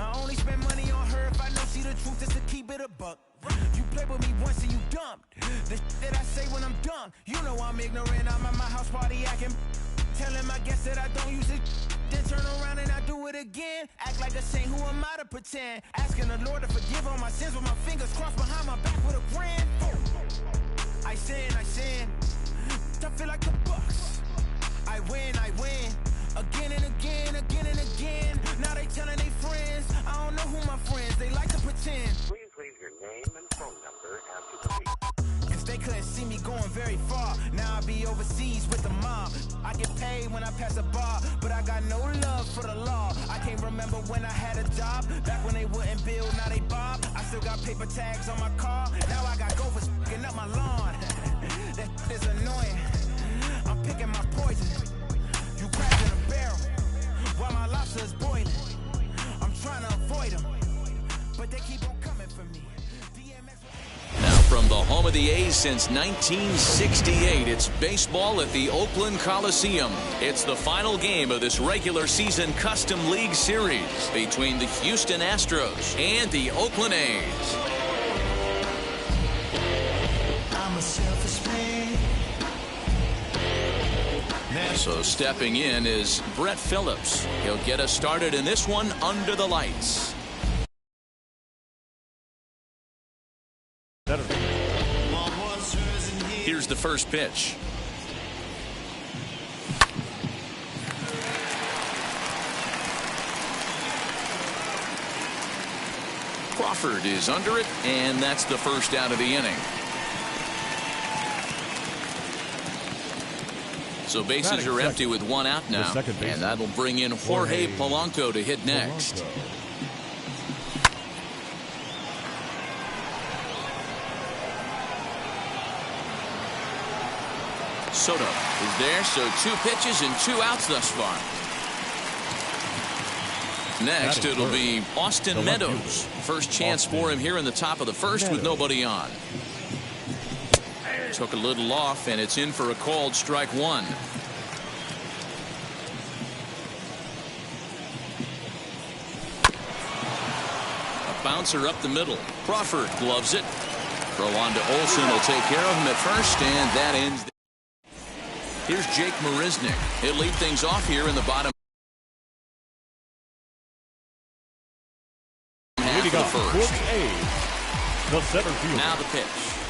I only spend money on her if I know she the truth, just to keep it a buck. You play with me once and you dumped. The that I say when I'm done, you know I'm ignorant. I'm at my house party acting, telling my guests that I don't use it. Then turn around and I do it again. Act like a saint, who am I to pretend? Asking the Lord to forgive all my sins with my fingers crossed behind my back with a grin. I sin. I feel like the Bucks. I win. Again and again. Now they telling their friends. I don't know who my friends, they like to pretend. Please leave your name and phone number after the beep. Cause they couldn't see me going very far. Now I be overseas with the mob. I get paid when I pass a bar, but I got no love for the law. I can't remember when I had a job. Back when they wouldn't build, now they bob. I still got paper tags on my car. Now I got gophers f***ing up my lawn. That is annoying. I'm picking my poison. You crabs in a barrel while my lobster is boiling. I'm trying to avoid them, but they keep on coming for me. Now from the home of the A's since 1968, it's baseball at the Oakland Coliseum. It's the final game of this regular season Custom League Series between the Houston Astros and the Oakland A's. I'm a selfish man. So stepping in is Brett Phillips. He'll get us started in this one under the lights. Here's the first pitch. Crawford is under it, and that's the first out of the inning. So bases are empty with one out now, and that'll bring in Jorge Polanco to hit next. Soto is there, so 2 pitches and 2 outs thus far. Next, it'll be Austin Meadows. First chance for him here in the top of the first with nobody on. Took a little off, and it's in for a called strike 1. A bouncer up the middle. Crawford gloves it. Throw on to Olsen will take care of him at first, and that ends. Here's Jake Marisnick. He'll lead things off here in the bottom half of the first. The center field. Now the pitch.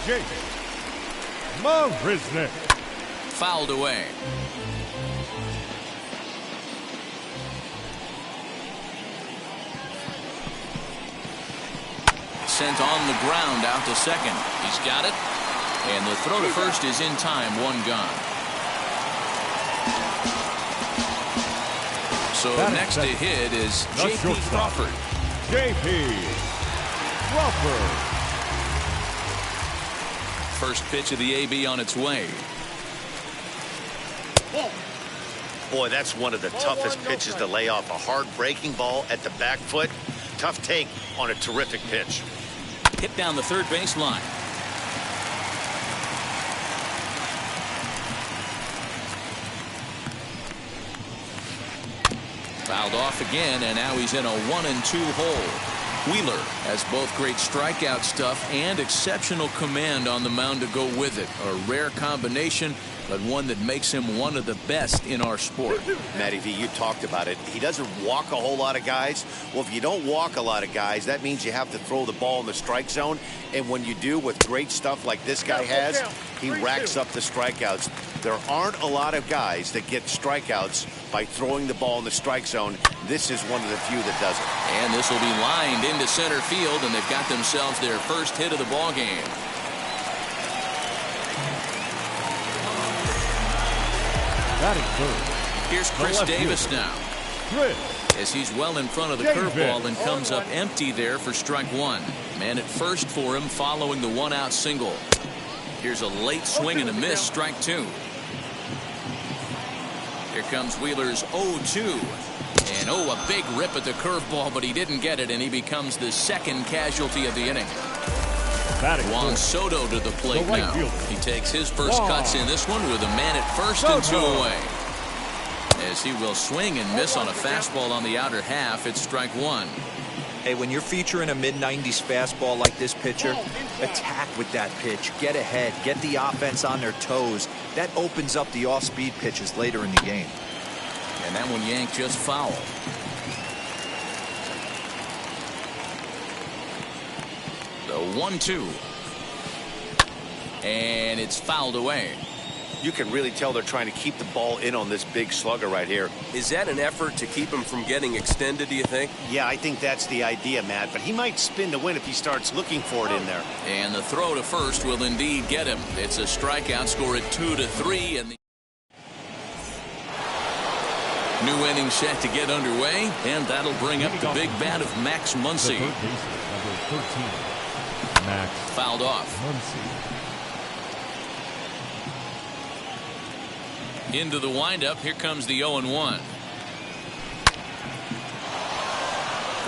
Jake Marisnick. Fouled away. Sent on the ground out to second. He's got it. And the throw to first is in time. 1 gone. So next to hit is J.P. Crawford. J.P. Crawford. First pitch of the AB on its way. Boy, that's one of the toughest pitches to lay off. A hard breaking ball at the back foot. Tough take on a terrific pitch. Hit down the third baseline. Fouled off again, and now he's in a 1-2 hole. Wheeler has both great strikeout stuff and exceptional command on the mound to go with it. A rare combination, but one that makes him one of the best in our sport. Matty V, you talked about it. He doesn't walk a whole lot of guys. Well, if you don't walk a lot of guys, that means you have to throw the ball in the strike zone. And when you do with great stuff like this guy has, he racks up the strikeouts. There aren't a lot of guys that get strikeouts by throwing the ball in the strike zone. This is one of the few that does it. And this will be lined into center field, and they've got themselves their first hit of the ball game. Here's Chris Davis now. As he's well in front of the curveball and comes up empty there for strike 1. Man at first for him following the 1-out single. Here's a late swing and a miss, strike 2. Here comes Wheeler's 0-2. And a big rip at the curveball, but he didn't get it, and he becomes the second casualty of the inning. Juan Soto to the plate now. He takes his first cuts in this one with a man at first and 2 away. As he will swing and miss on a fastball on the outer half, it's strike 1. Hey, when you're featuring a mid-90s fastball like this pitcher, attack with that pitch. Get ahead. Get the offense on their toes. That opens up the off-speed pitches later in the game. And that one yanked just foul. The 1-2. And it's fouled away. You can really tell they're trying to keep the ball in on this big slugger right here. Is that an effort to keep him from getting extended, do you think? Yeah, I think that's the idea, Matt. But he might spin to win if he starts looking for it in there. And the throw to first will indeed get him. It's a strikeout, score at 2-3. And the new inning set to get underway. And that'll bring up the big bat of Max Muncy. Number 13, Max Fouled off. Muncy. Into the windup. Here comes the 0-1.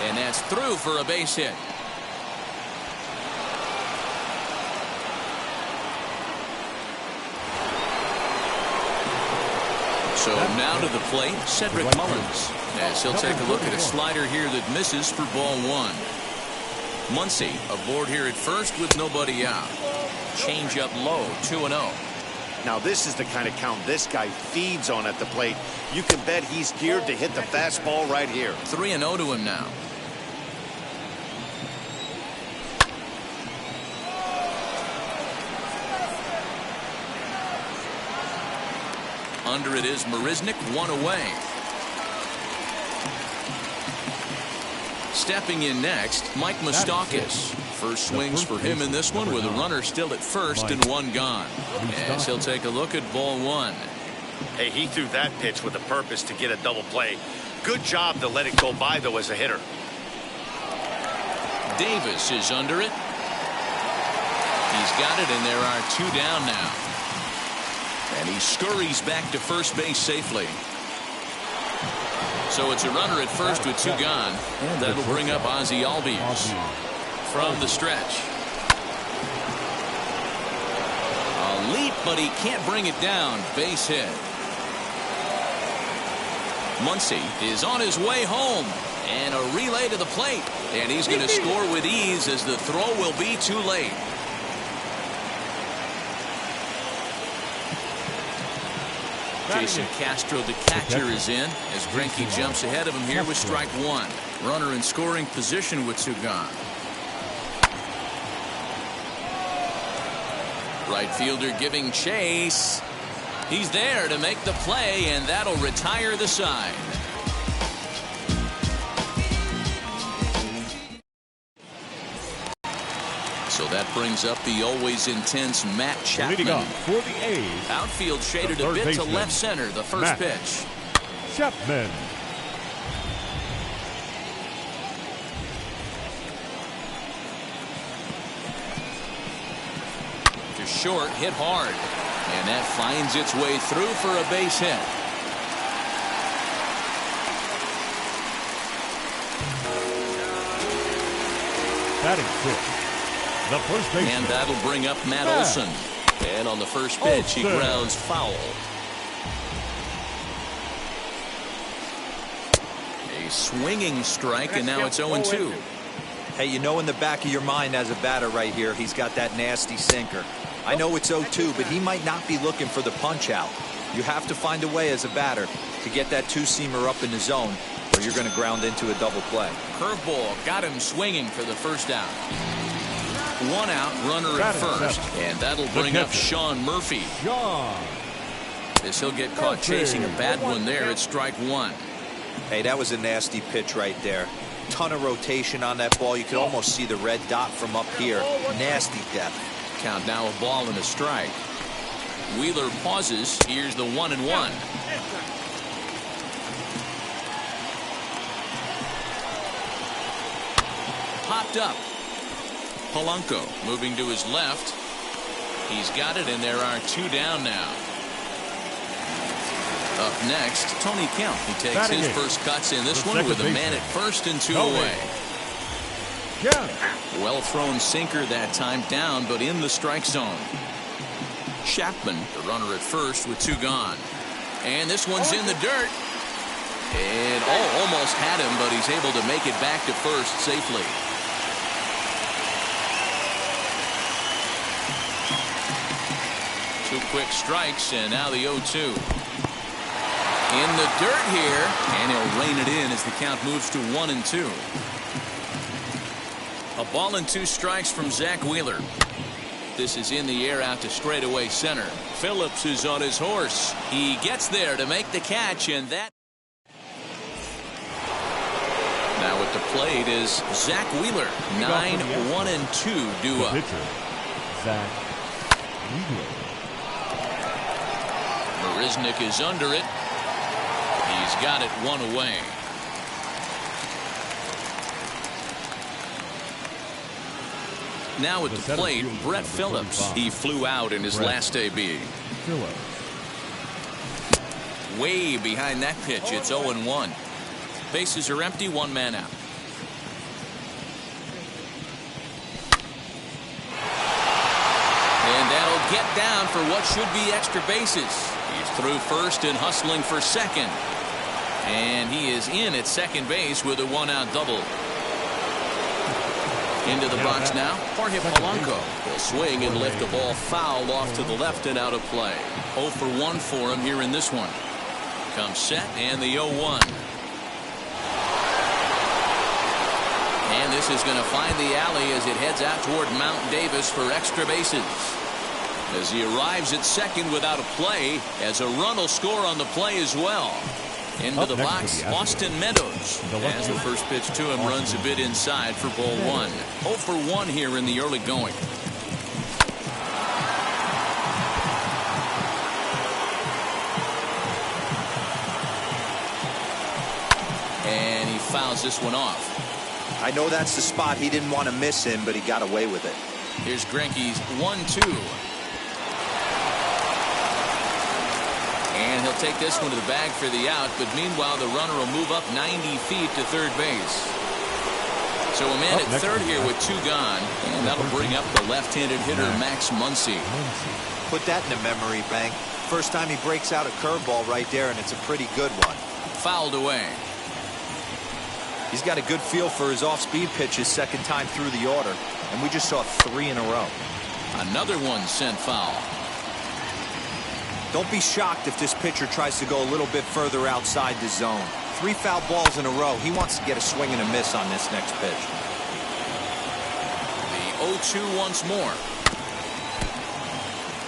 And that's through for a base hit. So now to the plate, Cedric Mullins, as he'll take a look at a slider here that misses for ball one. Muncy aboard here at first with nobody out. Change up low, 2-0. Now this is the kind of count this guy feeds on at the plate. You can bet he's geared to hit the fastball right here. 3-0 to him now. Under it is Marisnick, one away. Stepping in next, Mike Moustakas. First swings for him in this one with a runner still at first and one gone. As he'll take a look at ball one. Hey, he threw that pitch with a purpose to get a double play. Good job to let it go by, though, as a hitter. Davis is under it. He's got it, and there are two down now. And he scurries back to first base safely. So it's a runner at first with two gone. And that'll bring up Ozzie Albies from the stretch. A leap, but he can't bring it down. Base hit. Muncy is on his way home. And a relay to the plate. And he's going to score with ease as the throw will be too late. Jason Castro, the catcher, is in as Greinke jumps ahead of him here with strike one. Runner in scoring position with two gone. Right fielder giving chase. He's there to make the play, and that'll retire the side. So that brings up the always intense Matt Chapman. Leading off for the A's. Outfield shaded a bit to left center. The first Matt pitch. Chapman. To short, hit hard. And that finds its way through for a base hit. Batting fifth. The first baseman. And that'll bring up Matt Olson. And on the first pitch, he grounds foul. A swinging strike, and now it's 0-2. Hey, you know in the back of your mind as a batter right here, he's got that nasty sinker. I know it's 0-2, but he might not be looking for the punch out. You have to find a way as a batter to get that two-seamer up in the zone, or you're going to ground into a double play. Curveball got him swinging for the first out. One out, runner at first, and that'll bring up Sean Murphy. As he'll get caught chasing a bad one there at strike one. Hey, that was a nasty pitch right there. Ton of rotation on that ball. You could almost see the red dot from up here. Nasty depth. Count now a ball and a strike. Wheeler pauses. Here's the 1-1. Popped up. Polanco moving to his left. He's got it, and there are two down now. Up next, Tony Kemp. He takes his first cuts in this one with a man at first and two away. Well thrown sinker that time, down but in the strike zone. Chapman, the runner at first with two gone. And this one's in the dirt. And almost had him, but he's able to make it back to first safely. Two quick strikes, and now the 0-2. In the dirt here, and he'll rein it in as the count moves to 1-2. A ball and 2 strikes from Zach Wheeler. This is in the air out to straightaway center. Phillips is on his horse. He gets there to make the catch, and that. Now at the plate is Zach Wheeler. 9-1-2 due up. Pitcher, Zach Wheeler. Marisnick is under it. He's got it 1 away. Now at the plate, Brett Phillips. He flew out in his last AB. Phillips. Way behind that pitch. It's 0-1. Bases are empty. 1 man out. And that'll get down for what should be extra bases. He's through first and hustling for second. And he is in at second base with a 1-out double. Into the box now, Jorge Polanco will swing and lift the ball foul off to the left and out of play. 0 for 1 for him here in this one. Comes set and the 0-1. And this is going to find the alley as it heads out toward Mount Davis for extra bases. As he arrives at second without a play, as a run will score on the play as well. Into the box, Austin Meadows. As the first pitch to him runs a bit inside for ball 1. 0 for 1 here in the early going. And he fouls this one off. I know that's the spot he didn't want to miss him, but he got away with it. Here's Greinke's 1-2. And he'll take this one to the bag for the out, but meanwhile the runner will move up 90 feet to third base. So a man at third here with 2 gone, and that'll bring up the left-handed hitter Max Muncy. Put that in a memory bank. First time he breaks out a curveball right there, and it's a pretty good one. Fouled away. He's got a good feel for his off-speed pitches second time through the order, and we just saw 3 in a row. Another one sent foul. Don't be shocked if this pitcher tries to go a little bit further outside the zone. 3 foul balls in a row. He wants to get a swing and a miss on this next pitch. The 0-2 once more.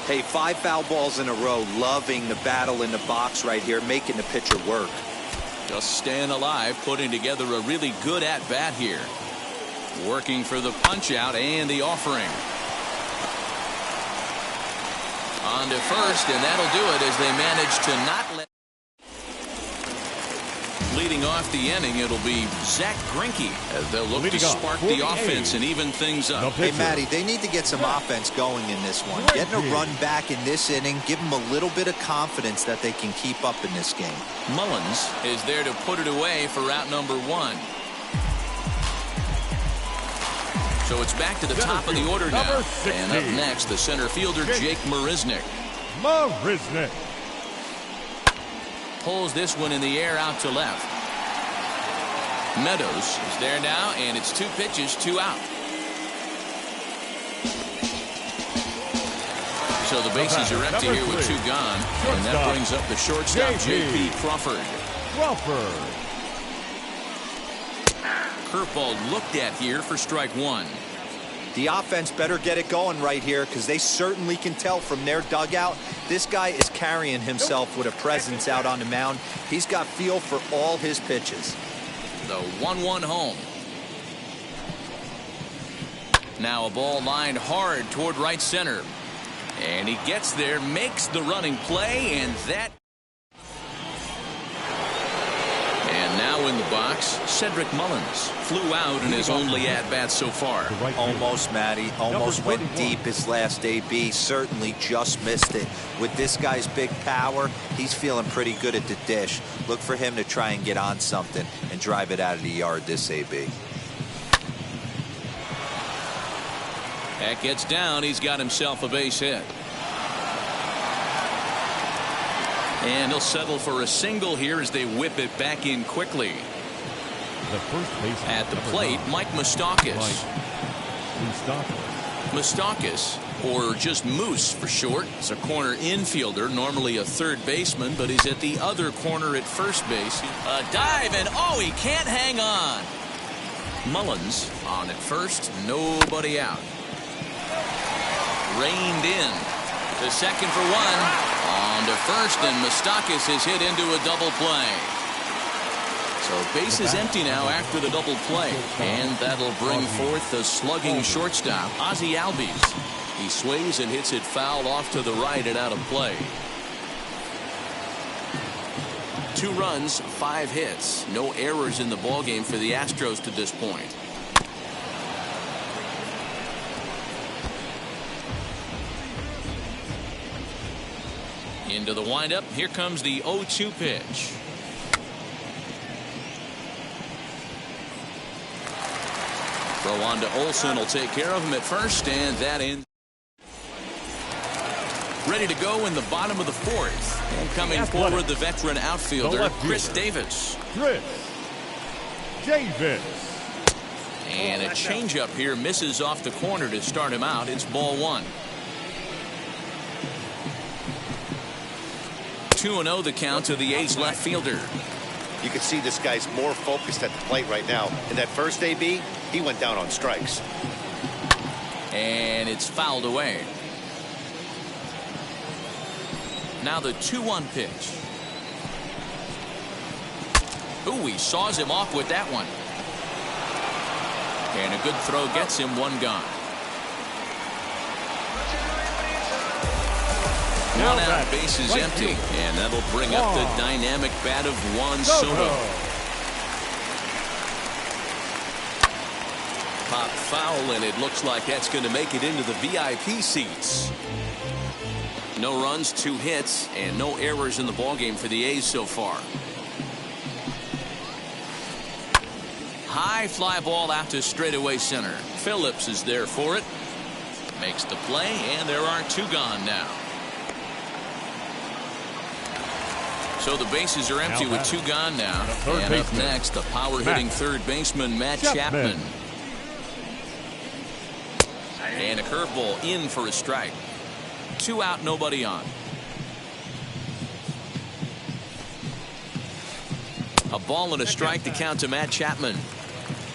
Hey, 5 foul balls in a row. Loving the battle in the box right here, making the pitcher work. Just staying alive, putting together a really good at-bat here. Working for the punch-out and the offering. On to first, and that'll do it as they manage to not let. Leading off the inning, it'll be Zach Greinke as they'll look to spark the offense and even things up. Hey, Matty, they need to get some offense going in this one. Getting a run back in this inning, give them a little bit of confidence that they can keep up in this game. Mullins is there to put it away for out number 1. So it's back to the top of the order now. And up next, the center fielder, Jake Marisnick. Marisnick pulls this one in the air out to left. Meadows is there now, and it's 2 pitches, 2 out. So the bases are empty here with 2 gone. And that brings up the shortstop, J.P. Crawford. Curveball looked at here for strike 1. The offense better get it going right here because they certainly can tell from their dugout. This guy is carrying himself with a presence out on the mound. He's got feel for all his pitches. The 1-1 home. Now a ball lined hard toward right center. And he gets there, makes the running play, and that. And now in the box, Cedric Mullins flew out in his only at-bat so far. Almost, Matty. Almost went deep his last AB. Certainly just missed it. With this guy's big power, he's feeling pretty good at the dish. Look for him to try and get on something and drive it out of the yard this AB. That gets down. He's got himself a base hit. And he'll settle for a single here as they whip it back in quickly. The first baseman At the plate, Mike Moustakas. Moustakas, or just Moose for short, is a corner infielder, normally a third baseman, but he's at the other corner at first base. A dive, and oh, he can't hang on. Mullins on at first, nobody out. Reined in to second for one. On to first, and Moustakas is hit into a double play. So base is empty now after the double play, and that'll bring forth the slugging shortstop, Ozzie Albies. He sways and hits it foul off to the right and out of play. 2 runs, 5 hits, no errors in the ballgame for the Astros to this point. Into the windup. Here comes the 0-2 pitch. Throw on to Olson will take care of him at first, and that in. Ready to go in the bottom of the 4th. And coming forward, the veteran outfielder, Chris Davis. Chris Davis. And a changeup here misses off the corner to start him out. It's ball 1. 2-0 the count to the A's left fielder. You can see this guy's more focused at the plate right now. In that first AB, he went down on strikes. And it's fouled away. Now the 2-1 pitch. Ooh, he saws him off with that one. And a good throw gets him 1 gone. One out, base is empty, and that'll bring up the dynamic bat of Juan Soto. Pop foul, and it looks like that's going to make it into the VIP seats. No runs, 2 hits, and no errors in the ballgame for the A's so far. High fly ball out to straightaway center. Phillips is there for it. Makes the play, and there are 2 gone now. So the bases are empty with 2 gone now. And up next, the power-hitting third baseman, Matt Chapman. And a curveball in for a strike. 2 out, nobody on. A ball and a strike to count to Matt Chapman.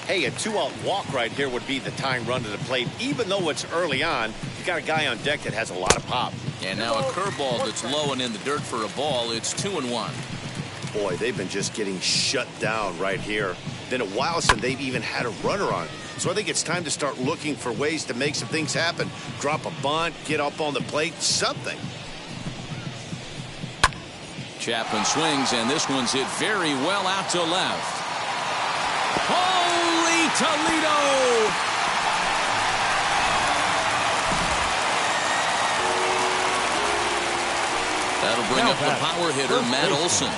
Hey, a 2-out walk right here would be the tying run to the plate. Even though it's early on, you got a guy on deck that has a lot of pop. And now a curveball that's low and in the dirt for a ball. It's 2-1. Boy, they've been just getting shut down right here. Been a while since they've even had a runner on. So I think it's time to start looking for ways to make some things happen. Drop a bunt, get up on the plate, something. Chapman swings, and this one's hit very well out to left. Holy Toledo! That'll bring up the power hitter, Matt Olson.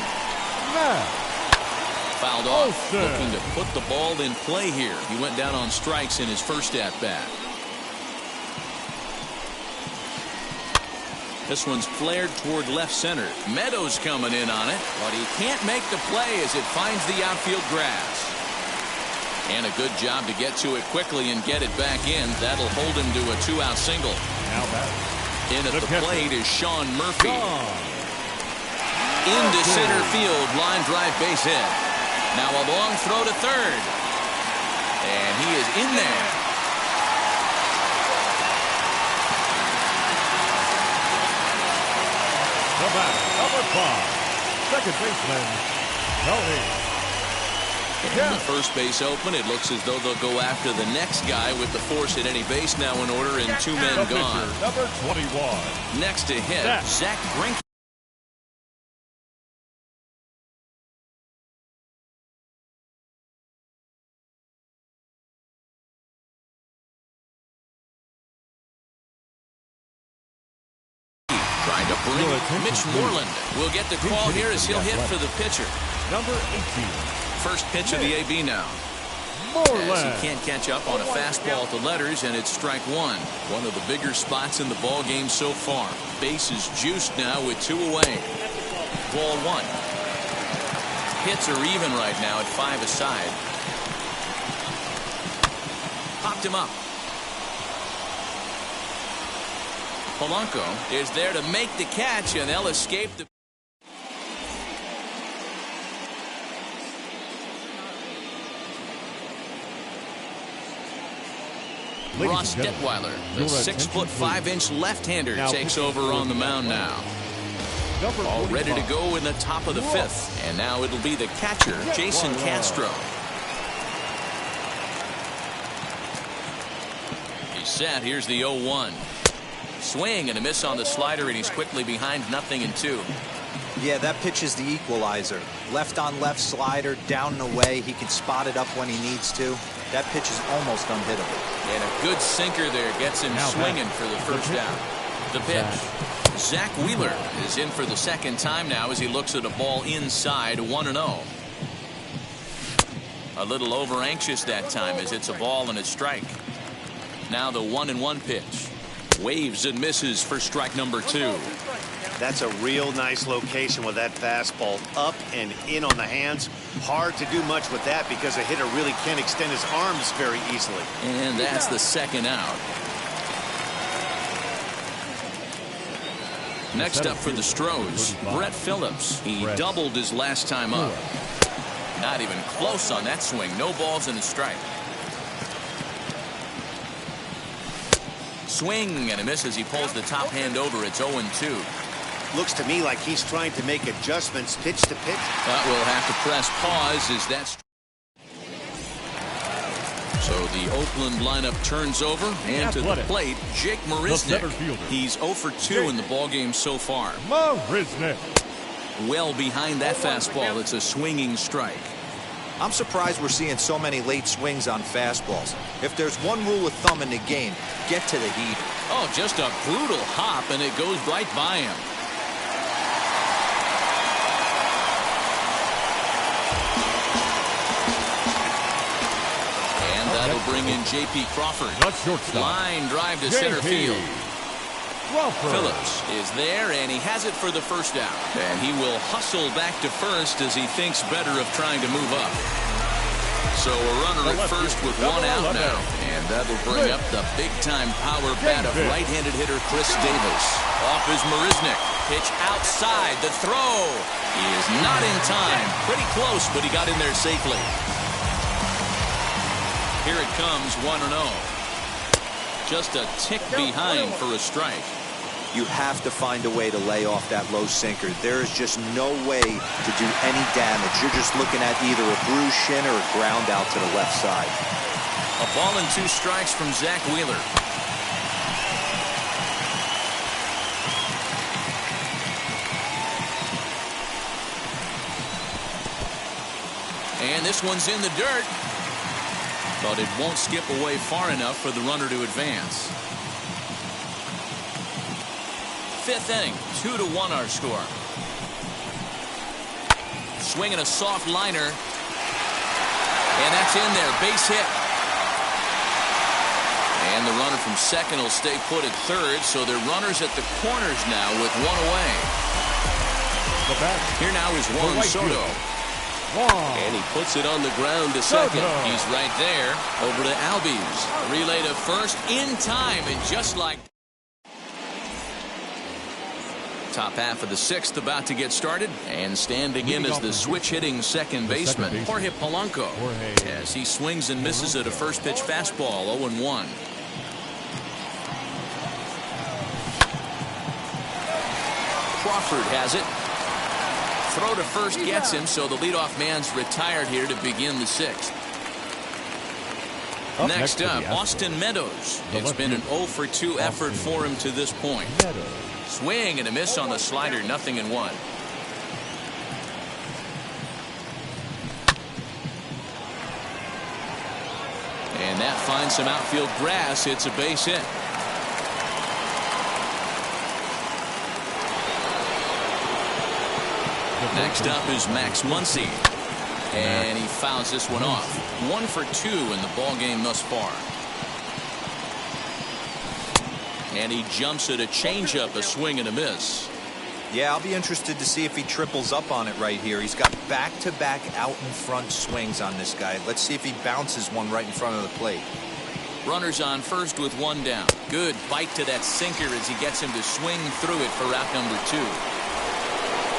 Fouled off, looking to put the ball in play here. He went down on strikes in his first at-bat. This one's flared toward left center. Meadows coming in on it, but he can't make the play as it finds the outfield grass. And a good job to get to it quickly and get it back in. That'll hold him to a 2-out single. In at the plate is Sean Murphy. Into center field, line drive base hit. Now a long throw to third. And he is in there. The batter, number 5, second baseman, Tony. And the first base open. It looks as though they'll go after the next guy with the force at any base now in order and 2 men gone. Number 21. Next to hit, Zach Greinke. Trying to bring Mitch Moreland. Will get the call here as he'll hit for the pitcher. Number 18. First pitch of the AB now. As he can't catch up on a fastball to letters, and it's strike 1. One of the bigger spots in the ball game so far. Base is juiced now with 2 away. ball one. Hits are even right now at 5 aside. Popped him up. Polanco is there to make the catch, and they'll escape the. Ross Detweiler, the 6'5" left-hander, takes over on the mound now. All ready to go in the top of the 5th, and now it'll be the catcher, Jason Castro. He's set. Here's the 0-1. Swing and a miss on the slider, and he's quickly behind 0-2. Yeah, that pitch is the equalizer. Left on left slider, down and away. He can spot it up when he needs to. That pitch is almost unhittable. And a good sinker there gets him swinging for the first down. The pitch. Zach Wheeler is in for the second time now as he looks at a ball inside 1-0. A little over anxious that time as it's a ball and a strike. Now the 1-1 pitch. Waves and misses for strike number 2. That's a real nice location with that fastball up and in on the hands. Hard to do much with that because a hitter really can't extend his arms very easily. And that's the second out. Next up for the Stros, Brett Phillips. He doubled his last time up. Not even close on that swing. No balls and a strike. Swing and a miss as he pulls the top hand over. It's 0-2. Looks to me like he's trying to make adjustments pitch to pitch. But we'll have to press pause as that's. So the Oakland lineup turns over, and to the plate, Jake Marisnick. He's 0 for 2 in the ballgame so far. Marisnick. Well behind that fastball, it's a swinging strike. I'm surprised we're seeing so many late swings on fastballs. If there's one rule of thumb in the game, get to the heater. Oh, just a brutal hop, and it goes right by him. And that'll bring in J.P. Crawford. Line drive to center field. Phillips is there, and he has it for the first out. And he will hustle back to first as he thinks better of trying to move up. So a runner at first with one out now. And that'll bring up the big-time power bat of right-handed hitter Chris Davis. Off is Marisnick. Pitch outside. The throw. He is not in time. Pretty close, but he got in there safely. Here it comes, 1-0. Just a tick behind for a strike. You have to find a way to lay off that low sinker. There is just no way to do any damage. You're just looking at either a bruised shin or a ground out to the left side. A ball and 2 strikes from Zach Wheeler. And this one's in the dirt. But it won't skip away far enough for the runner to advance. 5th inning, 2-1 our score. Swinging a soft liner. And that's in there, base hit. And the runner from second will stay put at third, so they're runners at the corners now with one away. Here now is Juan Soto. And he puts it on the ground to second. He's right there. Over to Albies. Relay to first in time, and just like top half of the 6th about to get started, and standing in as the switch-hitting second baseman, Jorge Polanco, as he swings and misses at a first-pitch fastball, 0-1. Crawford has it. Throw to first gets him, so the leadoff man's retired here to begin the 6th. Next up, Austin Meadows. It's been an 0 for 2 effort for him to this point. Swing and a miss on the slider, 0-1. And that finds some outfield grass. It's a base hit. Next up is Max Muncy. And he fouls this one off. 1 for 2 in the ballgame thus far. And he jumps at a changeup, a swing and a miss. Yeah, I'll be interested to see if he triples up on it right here. He's got back-to-back out-in-front swings on this guy. Let's see if he bounces one right in front of the plate. Runners on first with one down. Good bite to that sinker as he gets him to swing through it for out number 2.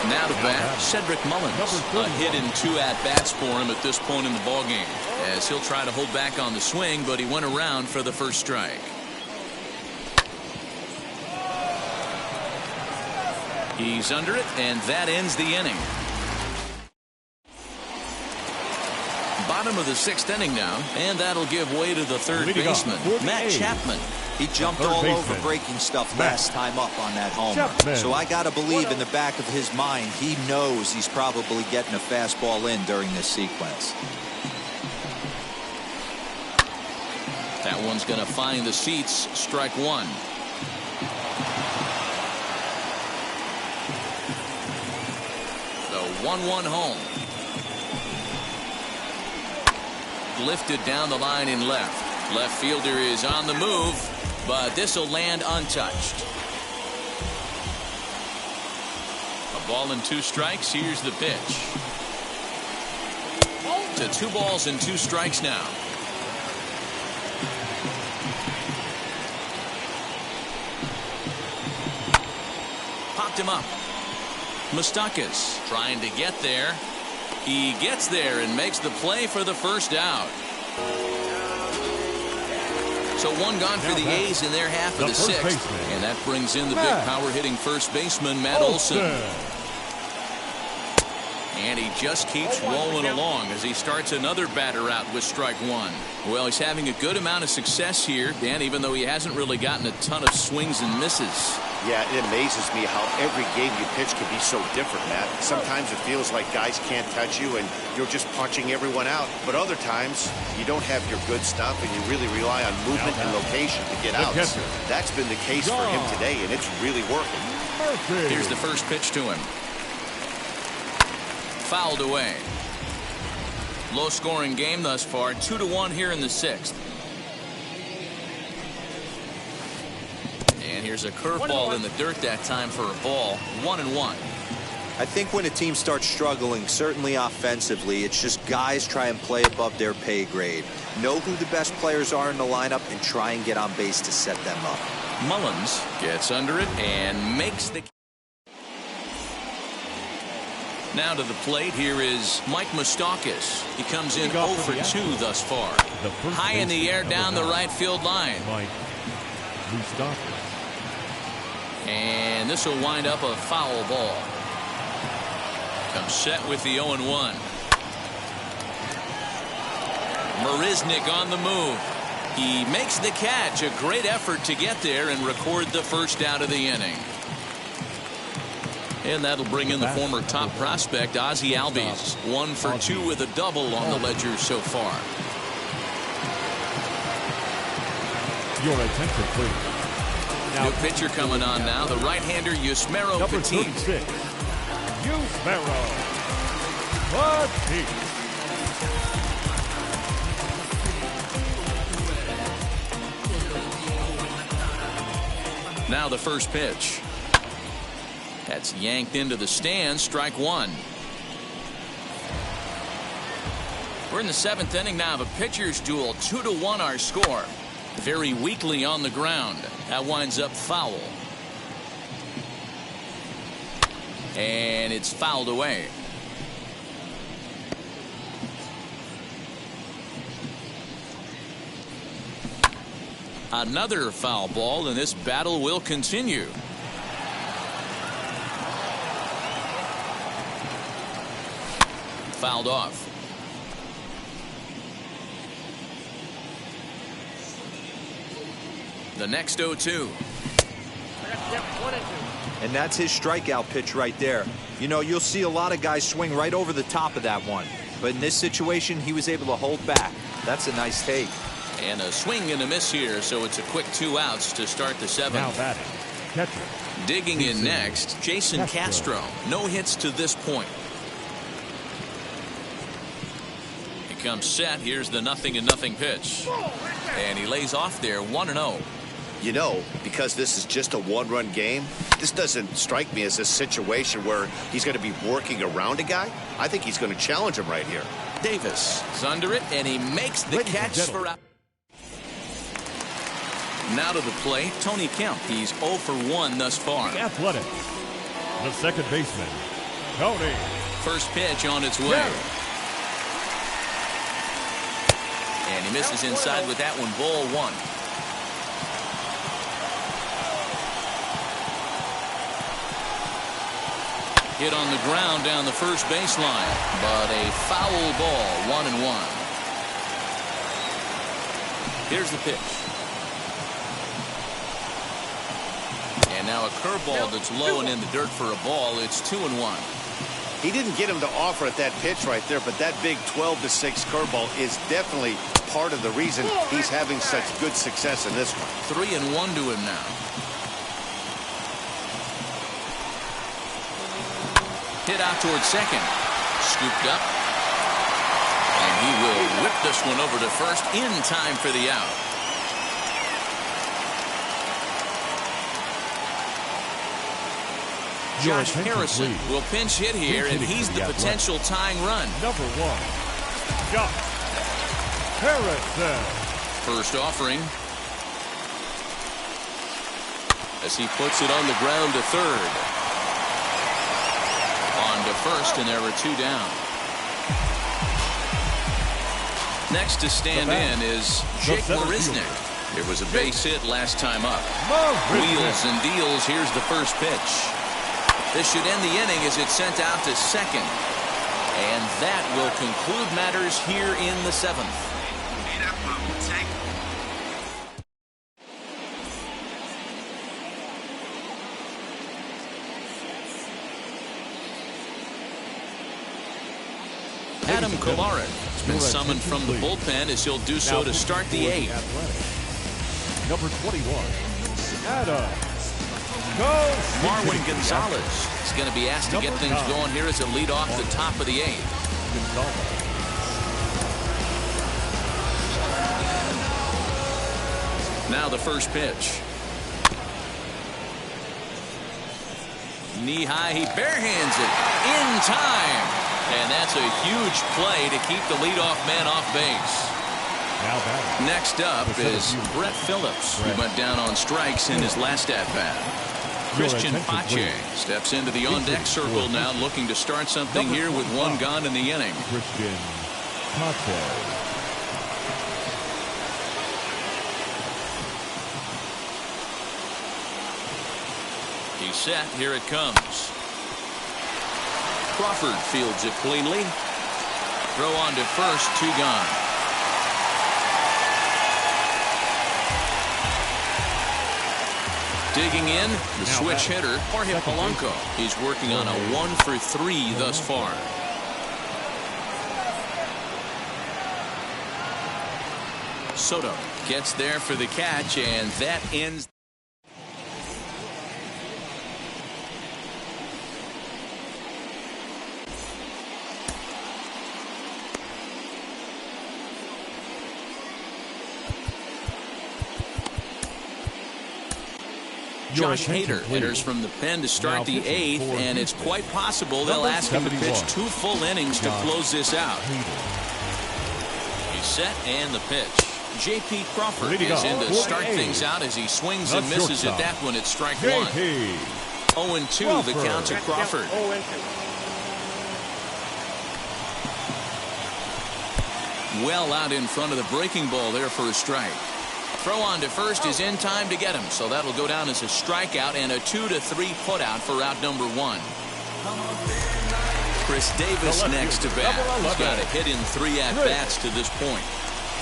Now to bat, Cedric Mullins. A hit and 2 at-bats for him at this point in the ballgame, as he'll try to hold back on the swing, but he went around for the first strike. He's under it, and that ends the inning. Bottom of the 6th inning now, and that'll give way to the third baseman, Matt Chapman. He jumped all over breaking stuff last time up on that homer. So I got to believe in the back of his mind, he knows he's probably getting a fastball in during this sequence. That one's going to find the seats. Strike 1. The 1-1 home. Lifted down the line in left. Left fielder is on the move, but this will land untouched. A ball and 2 strikes. Here's the pitch. To 2 balls and 2 strikes now. Popped him up. Moustakas trying to get there. He gets there and makes the play for the first out. So 1 gone for the A's in their half of the 6th. And that brings in the big power hitting first baseman, Matt Olson. And he just keeps rolling along as he starts another batter out with strike 1. Well, he's having a good amount of success here, Dan, even though he hasn't really gotten a ton of swings and misses. Yeah, it amazes me how every game you pitch can be so different, Matt. Sometimes it feels like guys can't touch you and you're just punching everyone out. But other times you don't have your good stuff and you really rely on movement and location to get out. That's been the case for him today, and it's really working. Here's the first pitch to him. Fouled away. Low scoring game thus far. 2-1 here in the 6th. And here's a curveball in the dirt that time for a ball. 1-1. I think when a team starts struggling, certainly offensively, it's just guys try and play above their pay grade. Know who the best players are in the lineup and try and get on base to set them up. Mullins gets under it and makes the... Now to the plate, here is Mike Moustakas. He comes in 0 for 2 thus far. High in the air down the right field line. Mike Moustakas. And this will wind up a foul ball. Comes set with the 0-1. Marisnick on the move. He makes the catch. A great effort to get there and record the first out of the inning. And that'll bring in the former top prospect, Ozzie Albies. 1 for 2 with a double on the ledger so far. Your attention, please. New pitcher coming on now, the right-hander Yusmeiro Petit. Yusmeiro Petit. Now the first pitch. That's yanked into the stands. Strike 1. We're in the 7th inning now of a pitcher's duel. 2-1 our score. Very weakly on the ground. That winds up foul. And it's fouled away. Another foul ball, and this battle will continue. Fouled off. The next 0-2. And that's his strikeout pitch right there. You know, you'll see a lot of guys swing right over the top of that one. But in this situation, he was able to hold back. That's a nice take. And a swing and a miss here, so it's a quick 2 outs to start the 7th. Now batting, catcher. Digging in next, Jason Castro. No hits to this point. Comes set. Here's the 0-0 pitch, and he lays off there. 1-0. You know, because this is just a one-run game, this doesn't strike me as a situation where he's going to be working around a guy. I think he's going to challenge him right here. Davis is under it, and he makes the catch for out. Now to the plate, Tony Kemp. He's 0 for 1 thus far. The Athletics, the second baseman, Tony. First pitch on its way. And he misses inside with that one, ball 1. Hit on the ground down the first baseline, but a foul ball, 1-1. Here's the pitch. And now a curveball that's low and in the dirt for a ball. It's 2-1. He didn't get him to offer at that pitch right there, but that big 12-6 curveball is definitely part of the reason he's having such good success in this one. 3-1 to him now. Hit out towards second. Scooped up. And he will whip this one over to first in time for the out. Josh Harrison will pinch hit here, and he's the potential tying run. Number 1, Josh Harrison. First offering. As he puts it on the ground to third. On to first, and there are 2 down. Next to stand in is Jake Marisnick. It was a base hit last time up. Wheels and deals. Here's the first pitch. This should end the inning as it's sent out to second. And that will conclude matters here in the 7th. Adam Kolarek has been summoned from the bullpen as he'll do so to start the 8th. Number 21, Adam Marwin Gonzalez is going to be asked to get things going here as a lead off the top of the 8th. Now the first pitch. Knee high, he barehands it in time. And that's a huge play to keep the leadoff man off base. Next up is Brett Phillips, who went down on strikes in his last at-bat. Christian Pache steps into the on-deck circle now, looking to start something here with 1 gone in the inning. Christian Pache. He's set. Here it comes. Crawford fields it cleanly. Throw on to first, 2 gone. Digging in, the switch hitter, Jorge Polanco. He's working on a 1 for 3 thus far. Soto gets there for the catch, and that ends. Josh Hader enters from the pen to start the 8th, and it's quite possible they'll ask him to pitch 2 full innings to close this out. He's set, and the pitch. J.P. Crawford is in to start things out as he swings and misses at that one at strike 1. 0-2 the count to Crawford. Well out in front of the breaking ball there for a strike. Throw on to first is in time to get him, so that'll go down as a strikeout and a 2-3 putout for out number 1. Chris Davis next to bat. He's got a hit in 3 at-bats to this point.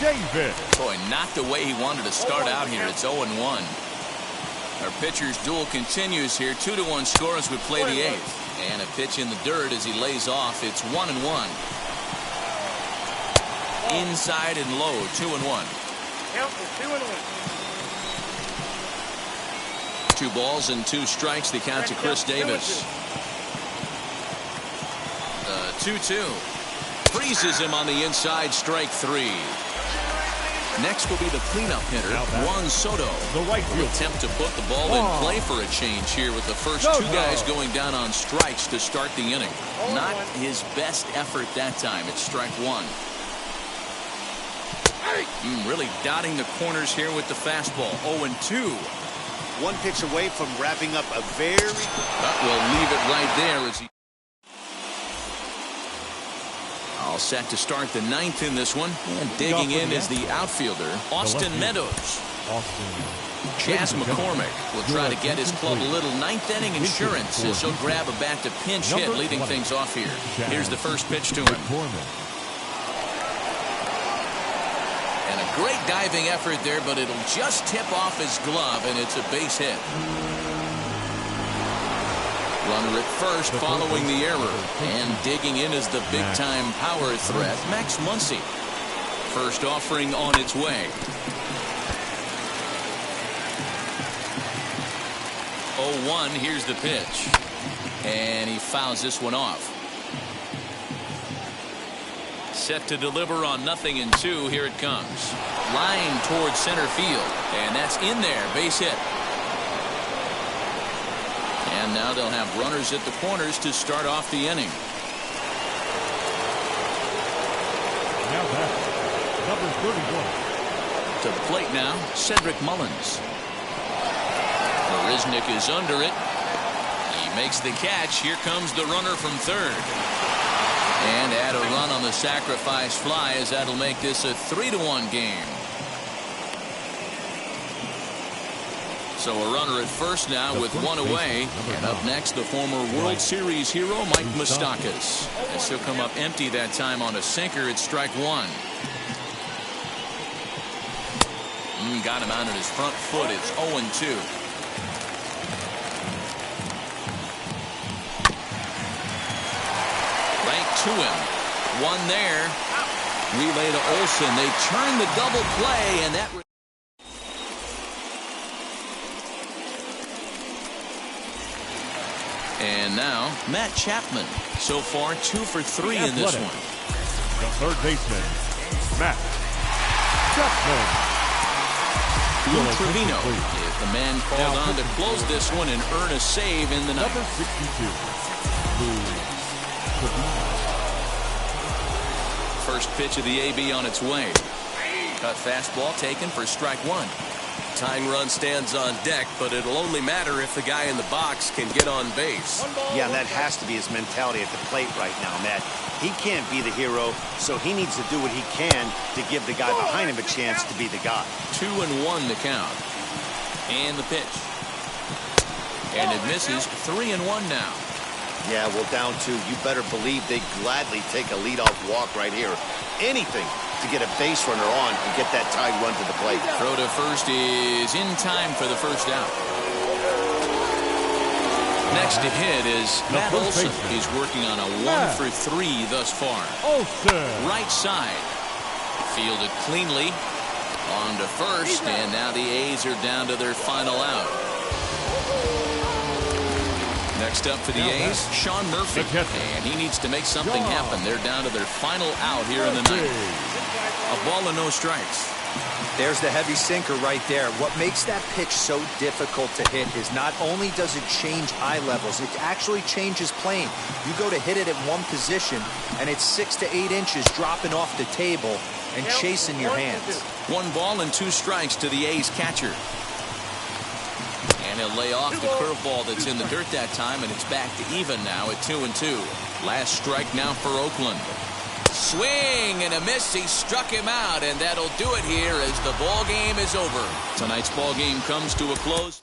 Davis. Boy, not the way he wanted to start out here. It's 0-1. Our pitcher's duel continues here. 2-1 score as we play the 8th. And a pitch in the dirt as he lays off. It's 1-1. Inside and low, 2-1. 2 balls and 2 strikes. The count to Chris Davis. 2-2. Freezes him on the inside, strike 3. Next will be the cleanup hitter, Juan Soto. The right Will field. attempt to put the ball in play for a change here with the first two guys going down on strikes to start the inning. Not his best effort that time. It's strike one. Really dotting the corners here with the fastball. 0-2. One pitch away from wrapping up a very... We'll leave it right there as he... All set to start the ninth in this one. And digging in is the outfielder, Austin Meadows. Chas McCormick will try to get his club a little ninth inning insurance as he'll grab a bat to pinch hit, leading things off here. Here's the first pitch to him. And a great diving effort there, but it'll just tip off his glove, and it's a base hit. Runner at first following the error. And digging in is the big-time power threat, Max Muncy. First offering on its way. 0-1, here's the pitch. And he fouls this one off. Set to deliver on 0-2. Here it comes. Line towards center field. And that's in there. Base hit. And now they'll have runners at the corners to start off the inning. Now back, number 31. To the plate now, Cedric Mullins. Marisnick is under it. He makes the catch. Here comes the runner from third. And add a run on the sacrifice fly as that'll make this a 3-1 game. So a runner at first now with one away. And up next, the former World Series hero, Mike Moustakas. As he'll come up empty that time on a sinker, it's strike one. Got him out on his front foot. It's 0-2. Right to him. One there. Relay to Olsen. They turn the double play, and that... And now, Matt Chapman. So far, 2 for 3 in this one. The third baseman, Matt Chapman. Lou Trevino is the man called on to close this one and earn a save in the ninth. Number 62, Lou Trevino. First pitch of the AB on its way. Cut fastball taken for strike one. Tying run stands on deck, but it'll only matter if the guy in the box can get on base. Yeah, that has to be his mentality at the plate right now, Matt. He can't be the hero, so he needs to do what he can to give the guy behind him a chance to be the guy. 2-1 the count. And the pitch. And it misses. 3-1 now. Yeah, well, down 2. You better believe they gladly take a leadoff walk right here. Anything to get a base runner on and get that tied run to the plate. Throw to first is in time for the first out. Next to hit is Matt Olson. He's working on a 1 for 3 thus far. Olsen. Right side. Fielded cleanly. On to first, and now the A's are down to their final out. Next up for the A's, Sean Murphy. And he needs to make something happen. They're down to their final out here in the ninth. A ball and no strikes. There's the heavy sinker right there. What makes that pitch so difficult to hit is not only does it change eye levels, it actually changes plane. You go to hit it at one position, and it's 6 to 8 inches dropping off the table and chasing your hands. 1 ball and 2 strikes to the A's catcher. And he'll lay off the curveball that's in the dirt that time, and it's back to even now at 2-2. Last strike now for Oakland. Swing and a miss. He struck him out, and that'll do it here as the ball game is over. Tonight's ball game comes to a close.